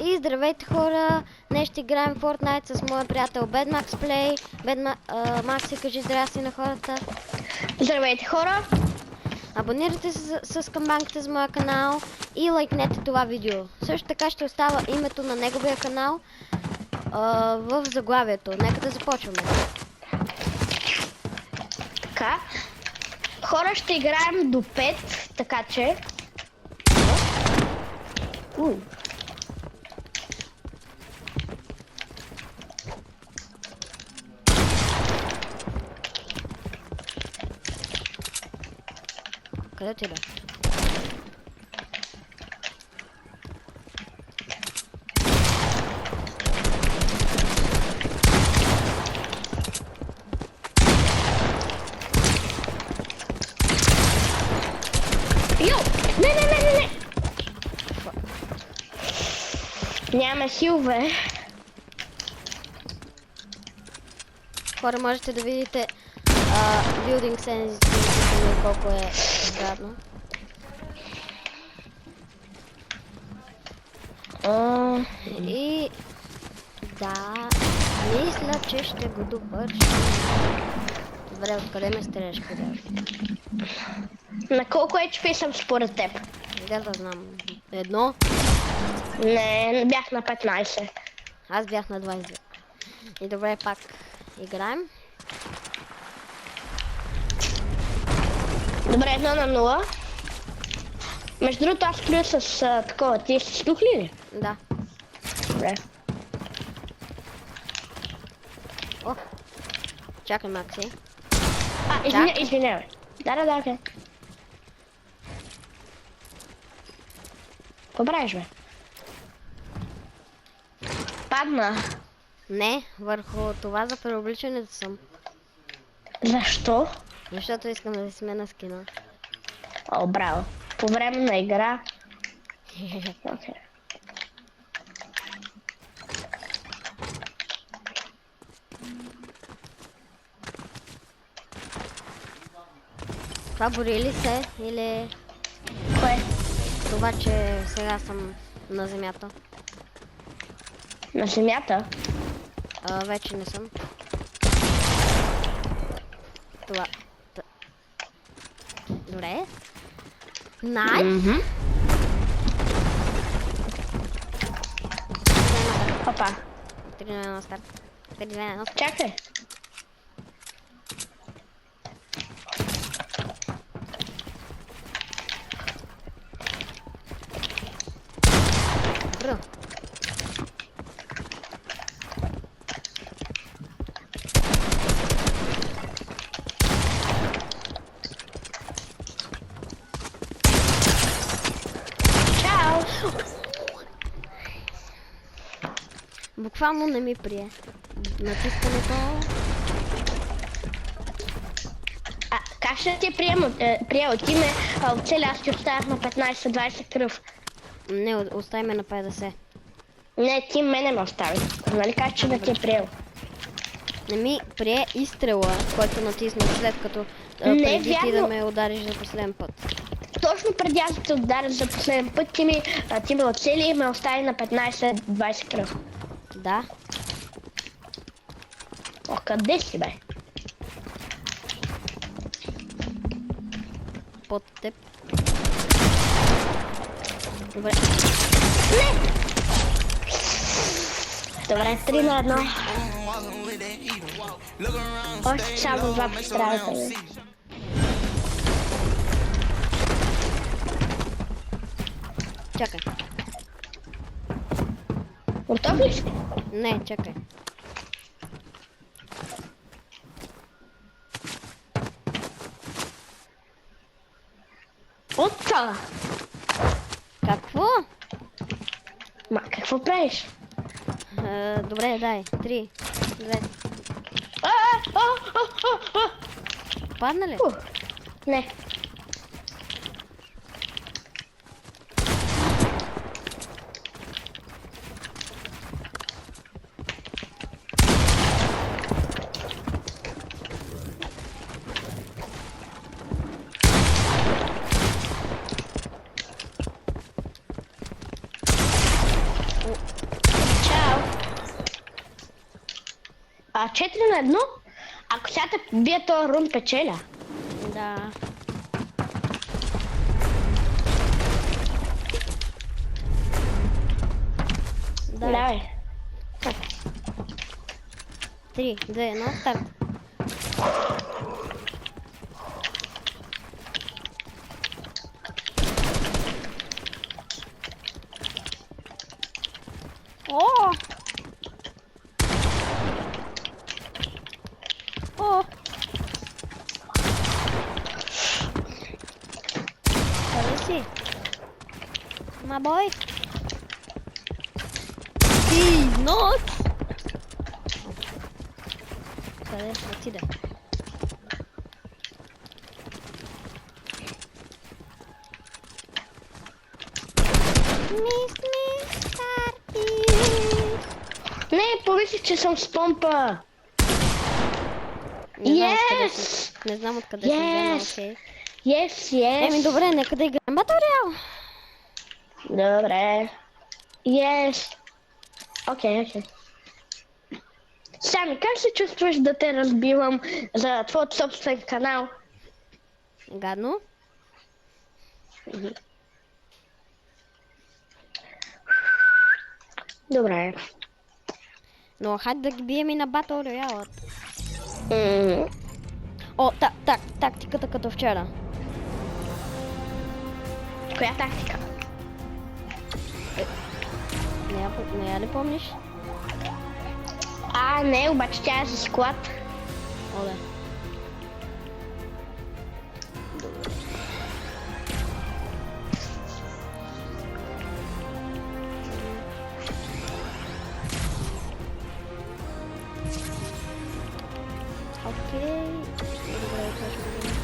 И здравейте хора, днес ще играем Fortnite с моя приятел Bedmax Play. Макси, кажи здрасти на хората. Здравейте хора! Абонирайте се с камбанката за моя канал и лайкнете това видео. Също така ще остава името на неговия канал в заглавието. Нека да започваме. Така. Хора, ще играем до 5, така че... Къде ти бе? Йо! Не! Няма хилове. Хора, можете да видите Building Sensitivity колко е гадно. И да, мисля, че ще го довършим. Добре, откъде ме стреляш, къде? На колко HP съм според теб? Да знам. Едно? Не, бях на 15. Аз бях на 20. И добре, пак играем. Добре, 1 на 0. Между другото, аз плюя с такова. Ти си слух ли? Да. Добре. О! Чакай, Макси. Извинявай. Да, окей. Какво правиш, бе? Падна. Не, върху това за преобличането съм. Защо? Защото искам да си смена скина. О, браво. По време на игра. Okay. Това бори ли се или Кое? това, че сега съм на земята? На земята? Вече не съм. Това. Добре. Найс! Опа. 3 на старт. 3 на старт. Чакай. Бро. Чао. Буквално не ми прие. Натискането. Как ще ти приема? Ти ме оцели, аз ти оставях на 15-20 кръв. Не, остави ме на 50. Не, ти мене ме остави. Нали как че да ти е приел? Не ми прие изстрела, който натиснах след като Не, преди ти да вярно. ме удариш за последен път. Точно преди аз да те ударя за последен път, ти ме оцели и ме остави на 15-20 кръв. Да. О, къде си, бе? Под теб. Добре. Не! Добре, 3 на 1. Още само 2 пострада. Чакай. Готов ли си? Не, чакай. От това. Какво? Ма, какво правиш? Добре, дай. 3, 2. Падна ли? Не. Чао. 4-1. Ако сега те бие този рун, печеля. Да. Да. Давай. 3, 2, 1, старт. О! О! Къде си? My boy? He's not! Къде? Отиде. Не, помислих, че съм с помпа. Не знам откъде съм взема, окей. Yes. Еми добре, нека да играем Battle Royale. Добре. Yes. Окей. Сами, как се чувстваш да те разбивам за твоят собствен канал? Гадно. Добре. Но хайде да ги бием и на Battle Royale. М, О, тактиката като вчера. Коя тактика? Не я ли помниш? Не, обаче тя е за склад. Оле. Окей. Добре, това ще го видим.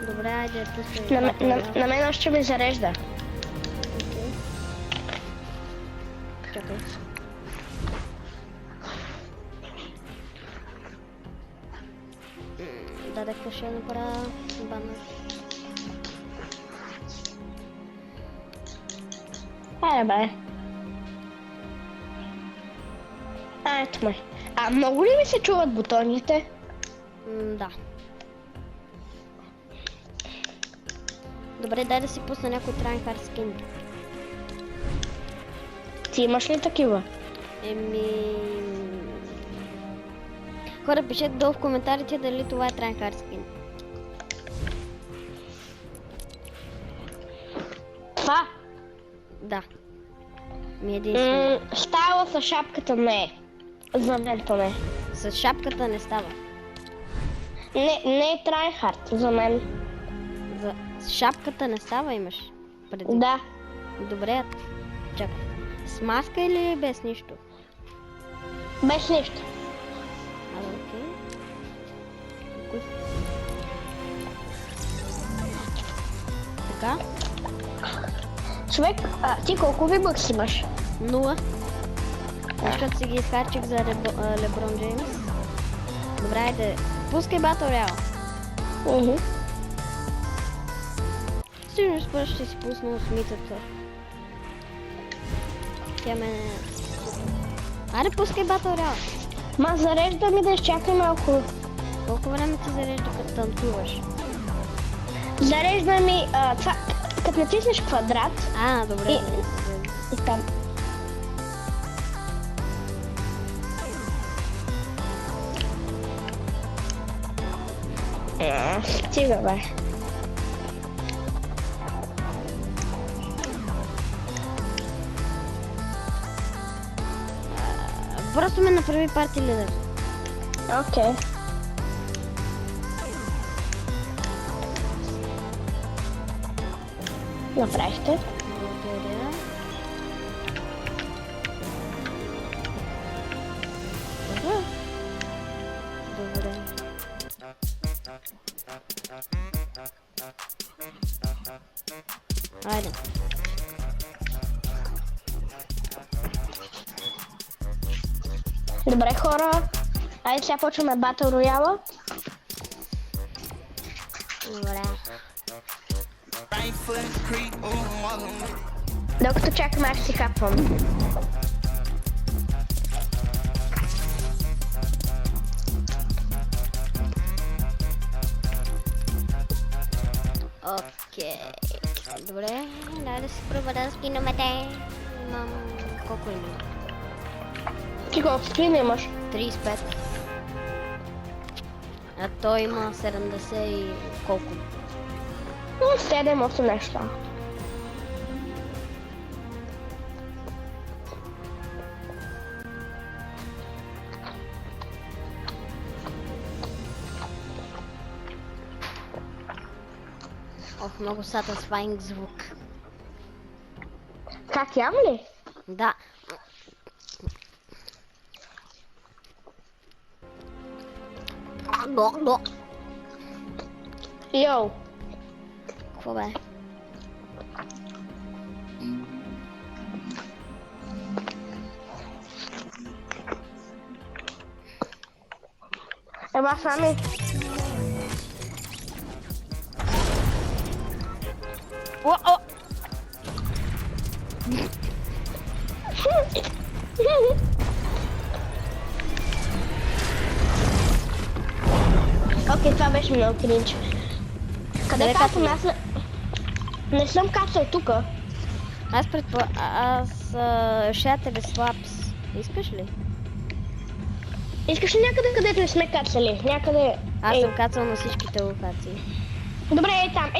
Добре, айде, пускай. На мен още ме зарежда. Окей. Чакай. Да, ще направя банер. Бе. Ето май. Много ли ми се чуват бутоните? Да. Добре, дай да си пусна някой Tryhard скин. Ти имаш ли такива? Хора, пишете долу в коментарите дали това е Tryhard скин. Това? Да. Ми е единствено. Става с шапката не е. За мен поне. С шапката не става. Не е Tryhard за мен. С шапката не става, имаш преди. Да. Добре, чакай. С маска или без нищо? Без нищо. Окей. Така? Човек, ти колко вибъкс имаш? 0. Защото си ги изхарчих за Леброн Джеймс. Добре, айде. Пускай Battle Royale. Сигурно според ще си пусна осмицата. Тя ме... Аре, пускай Battle Royale. Зарежда ми да изчакай малко. Колко време ти зарежда като танцуваш? Зарежда ми това, като натиснеш квадрат. Добре. И там. Стига, бе. Просто ме направи парти лидер. Окей. Направихте. Благодаря. Добре. Айде. Добре, хора. Айде сега почваме Battle Royale. Добре. Докато чакаме, аз си хапвам. Окей. Добре, дай да си пробва да скина мете. Имам... Колко имам? Ти колко скрина имаш? 35. А той има 70 и колко? 7-8 неща. Ох, много satisfying звук. Как ям ли? Да. Йоу. Какво бе? Ема сами. О! Окей, това беше много кринч. Къде Къде кацам? кацаме? Аз не съм кацал тука. Аз шатели слапс. Искаш ли? Искаш ли някъде, където не сме кацали? Някъде... Аз Ей, съм кацал на всичките локации. добре, ей там.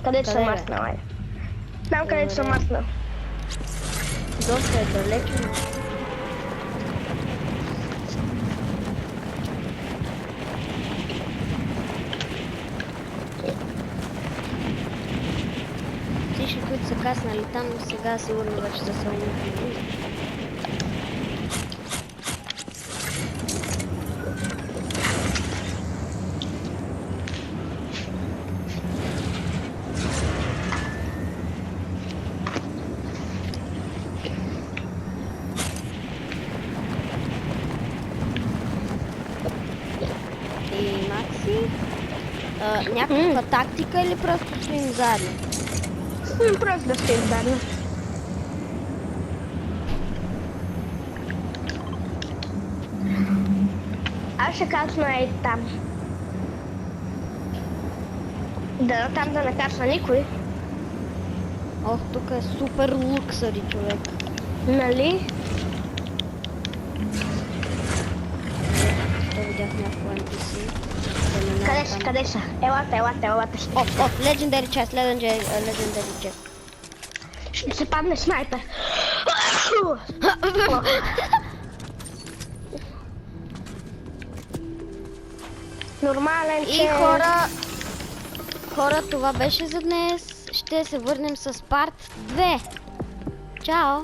Където съм Къде, бе? маснал, айде. Там, където съм Добре. маснал. Доста е далеч. Всички, които са каснали там, сега сигурно вече са се умили. И Макси, някаква тактика или просто стоим заедно? Просто да стоим заедно. Аз ще кацна ей там. Да, там да не кацна никой. Ох, тук е супер луксари, човек. Нали? Ще видях някакво NPC. Къде са? Елата. О, Legendary Chest, Legendary Chest. Ще се падне снайпер. Нормален И че... хора, това беше за днес. Ще се върнем с парт 2. Чао!